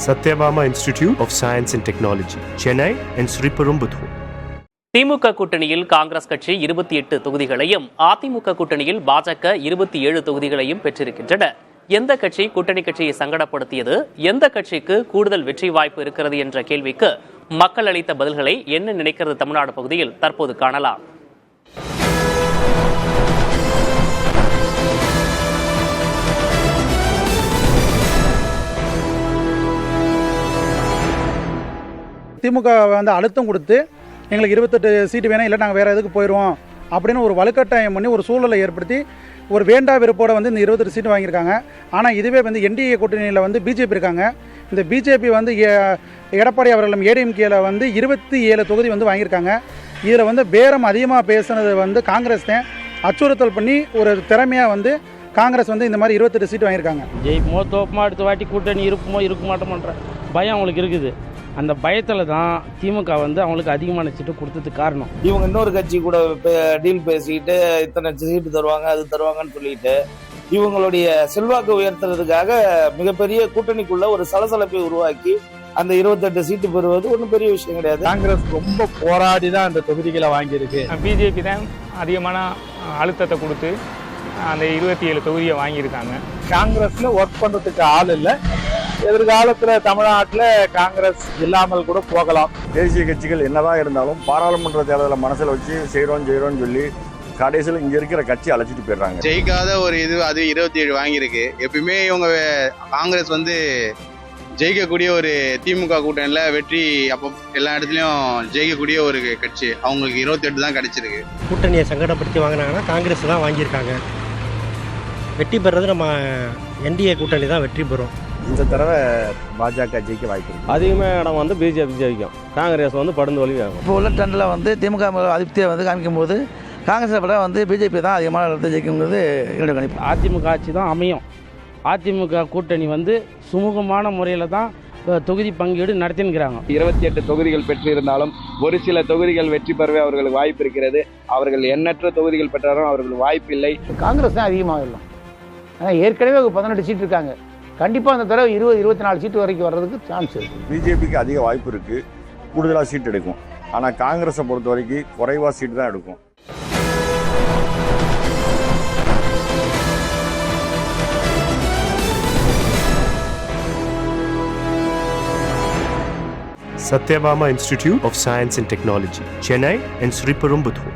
Satyabama Institute of Science and Technology, Chennai and Sriperumbudur. திமுக கூட்டணியில் காங்கிரஸ் கட்சி 28 தொகுதிகளையும் அதிமுக கூட்டணியில் பாஜக 27 தொகுதிகளையும் பெற்றிருக்கின்றன. எந்த கட்சி கூட்டணி கட்சியை சங்கடப்படுத்தியது, எந்த கட்சிக்கு கூடுதல் வெற்றி வாய்ப்பு இருக்கிறது என்ற கேள்விக்கு மக்கள் அளித்த பதில்களை என்ன நினைக்கிறது தமிழ்நாடு பகுதியில் தற்போது காணலாம். திமுக அழுத்தம் கொடுத்து எங்களுக்கு 28 சீட்டு வேணும், இல்லை நாங்கள் வேறு எதுக்கு போயிடுவோம் அப்படின்னு ஒரு வலுக்கட்டாயம் பண்ணி ஒரு சூழலை ஏற்படுத்தி ஒரு வேண்டா வெறுப்போடு இந்த 28 சீட்டு வாங்கியிருக்காங்க. ஆனால் இதுவே என்டிஏ கூட்டணியில் பிஜேபி இருக்காங்க. இந்த பிஜேபி எடப்பாடி அவர்களும் ஏடிஎம்கேல 27 தொகுதி வாங்கியிருக்காங்க. இதில் பேரம் அதிகமாக பேசுனது காங்கிரஸ் தான். அச்சுறுத்தல் பண்ணி ஒரு திறமையாக காங்கிரஸ் இந்த மாதிரி 28 சீட்டு வாங்கியிருக்காங்க. ஜெயிப்போமோ தோப்பமோ அடுத்த வாட்டி கூட்டணி இருப்போமோ இருக்க மாட்டோமன்ற பயம் அவங்களுக்கு இருக்குது. அந்த பயத்தில் தான் திமுக அவங்களுக்கு அதிகமான சீட்டு கொடுத்ததுக்கு காரணம். இவங்க இன்னொரு கட்சி கூட டீல் பேசிக்கிட்டு இத்தனை சீட்டு தருவாங்க அது தருவாங்கன்னு சொல்லிட்டு இவங்களுடைய செல்வாக்கு உயர்த்துறதுக்காக மிகப்பெரிய கூட்டணிக்குள்ள ஒரு சலசலப்பை உருவாக்கி அந்த 28 சீட்டு பெறுவது ஒன்றும் பெரிய விஷயம் கிடையாது. காங்கிரஸ் ரொம்ப போராடி தான் அந்த தொகுதிகளை வாங்கியிருக்கு. பிஜேபி தான் அதிகமான அழுத்தத்தை கொடுத்து அந்த 27 தொகுதியை வாங்கியிருக்காங்க. காங்கிரஸ்ல ஒர்க் பண்றதுக்கு ஆள் இல்லை. எதிர்காலத்துல தமிழ்நாட்டில் காங்கிரஸ் இல்லாமல் கூட போகலாம். தேசிய கட்சிகள் என்னதான் இருந்தாலும் பாராளுமன்ற தேர்தலை மனசில் வச்சு செய்கிறோன்னு சொல்லி கடைசியில் இங்கே இருக்கிற கட்சி அழைச்சிட்டு போயிடுறாங்க. ஜெயிக்காத ஒரு இது அது 27 வாங்கியிருக்கு. எப்பயுமே இவங்க காங்கிரஸ் ஜெயிக்கக்கூடிய ஒரு திமுக கூட்டணியில் வெற்றி அப்போ எல்லா இடத்துலையும் ஜெயிக்கக்கூடிய ஒரு கட்சி. அவங்களுக்கு 28 தான் கிடைச்சிருக்கு. கூட்டணியை சங்கடப்படுத்தி வாங்கினாங்கன்னா காங்கிரஸ் தான் வாங்கியிருக்காங்க. வெற்றி பெறது நம்ம என்டிஏ கூட்டணி தான் வெற்றி பெறும். இந்த தடவை பாஜக ஜெயிக்க வாய்ப்பு இருக்கு. அதிகமாக இடம் பிஜேபி ஜெயிக்கும். காங்கிரஸ் படுந்து வழி ஆகும். இப்போ உள்ள ட்ரெண்டில் திமுக அதிருப்தியை காமிக்கும் போது காங்கிரஸை விட பிஜேபி தான் அதிகமான இடத்தை ஜெயிக்குங்கிறது என்னுடைய கணிப்பு. அதிமுக ஆட்சி தான் அமையும். அதிமுக கூட்டணி சுமூகமான முறையில் தான் தொகுதி பங்கீடு நடத்தினுக்கிறாங்க. 28 தொகுதிகள் பெற்றிருந்தாலும் ஒரு சில தொகுதிகள் வெற்றி பெறவே அவர்களுக்கு வாய்ப்பு இருக்கிறது. அவர்கள் எண்ணற்ற தொகுதிகள் பெற்றாலும் அவர்களுக்கு வாய்ப்பு இல்லை. காங்கிரஸ் தான் அதிகமாக இல்லை. ஆனால் ஏற்கனவே 18 சீட் இருக்காங்க. கண்டிப்பாக அந்த தடவை 20-24 சீட்டு வரைக்கும் வர்றதுக்கு சான்ஸ் இருக்கு. பிஜேபிக்கு அதிக வாய்ப்பு இருக்கு, கூடுதலாக சீட் எடுக்கும். ஆனால் காங்கிரஸை பொறுத்த வரைக்கும் குறைவாக சீட்டு தான் எடுக்கும். Satyabama Institute of Science and Technology, Chennai and Sriperumbudur.